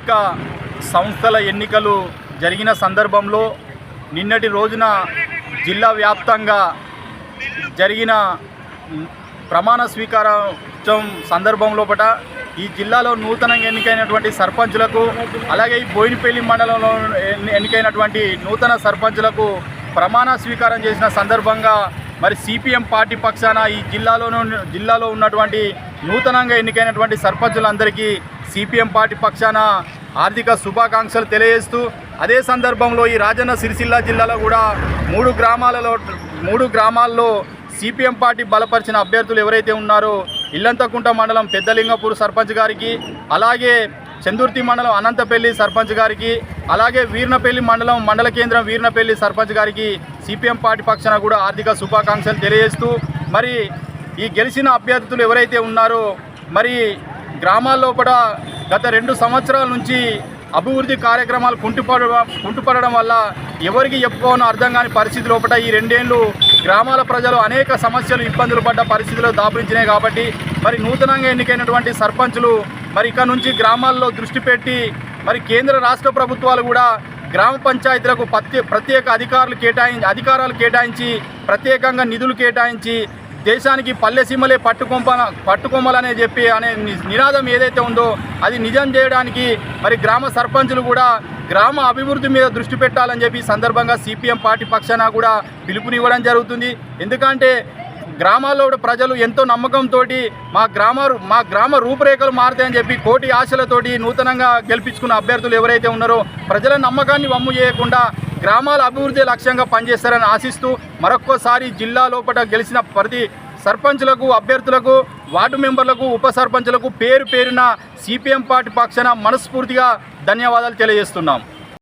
స్థానిక సంస్థల ఎన్నికలు జరిగిన సందర్భంలో నిన్నటి రోజున జిల్లా వ్యాప్తంగా జరిగిన ప్రమాణ స్వీకారం సందర్భంలో ఈ జిల్లాలో నూతనంగా ఎన్నికైనటువంటి సర్పంచులకు అలాగే ఈ బోయినపల్లి మండలంలో ఎన్నికైనటువంటి నూతన సర్పంచులకు ప్రమాణ స్వీకారం చేసిన సందర్భంగా మరి సిపిఎం పార్టీ పక్షాన ఈ జిల్లాలో ఉన్నటువంటి నూతనంగా ఎన్నికైనటువంటి సర్పంచులందరికీ సిపిఎం పార్టీ పక్షాన ఆర్థిక శుభాకాంక్షలు తెలియజేస్తూ అదే సందర్భంలో ఈ రాజన్న సిరిసిల్ల జిల్లాలో కూడా మూడు గ్రామాల్లో సిపిఎం పార్టీ బలపరిచిన అభ్యర్థులు ఎవరైతే ఉన్నారో ఇల్లంతకుంట మండలం పెద్దలింగపూర్ సర్పంచ్ గారికి, అలాగే చందుర్తి మండలం అనంతపల్లి సర్పంచ్ గారికి, అలాగే వీర్నపల్లి మండల కేంద్రం వీర్నపల్లి సర్పంచ్ గారికి సిపిఎం పార్టీ పక్షాన కూడా ఆర్థిక శుభాకాంక్షలు తెలియజేస్తూ మరి ఈ గెలిచిన అభ్యర్థులు ఎవరైతే ఉన్నారో మరి గ్రామాల్లో కూడా గత 2 సంవత్సరాల నుంచి అభివృద్ధి కార్యక్రమాలు కుంటుపడడం వల్ల ఎవరికి చెప్పుకోనో అర్థం కాని పరిస్థితి లోపల ఈ 2 ఏళ్ళు గ్రామాల ప్రజలు అనేక సమస్యలు ఇబ్బందులు పడ్డ పరిస్థితులు దాపురించినాయి. కాబట్టి మరి నూతనంగా ఎన్నికైనటువంటి సర్పంచులు మరి ఇక నుంచి గ్రామాల్లో దృష్టి పెట్టి మరి కేంద్ర రాష్ట్ర ప్రభుత్వాలు కూడా గ్రామ పంచాయతీలకు ప్రత్యేక అధికారాలు కేటాయించి ప్రత్యేకంగా నిధులు కేటాయించి దేశానికి పల్లెసీమలే పట్టుకొమ్మలనే చెప్పి అనే నినాదం ఏదైతే ఉందో అది నిజం చేయడానికి మరి గ్రామ సర్పంచులు కూడా గ్రామ అభివృద్ధి మీద దృష్టి పెట్టాలని చెప్పి సందర్భంగా సిపిఎం పార్టీ పక్షాన కూడా పిలుపునివ్వడం జరుగుతుంది. ఎందుకంటే గ్రామాల్లో ప్రజలు ఎంతో నమ్మకంతో మా గ్రామ రూపురేఖలు మారుతాయని చెప్పి కోటి ఆశలతోటి నూతనంగా గెలిపించుకున్న అభ్యర్థులు ఎవరైతే ఉన్నారో ప్రజల నమ్మకాన్ని వమ్ము చేయకుండా గ్రామాల అభివృద్ధి లక్ష్యంగా పనిచేస్తారని ఆశిస్తూ మరొక్కసారి జిల్లా లోపల గెలిచిన ప్రతి సర్పంచులకు, అభ్యర్థులకు, వార్డు మెంబర్లకు, ఉప సర్పంచులకు పేరున సిపిఎం పార్టీ పక్షాన మనస్ఫూర్తిగా ధన్యవాదాలు తెలియజేస్తున్నాం.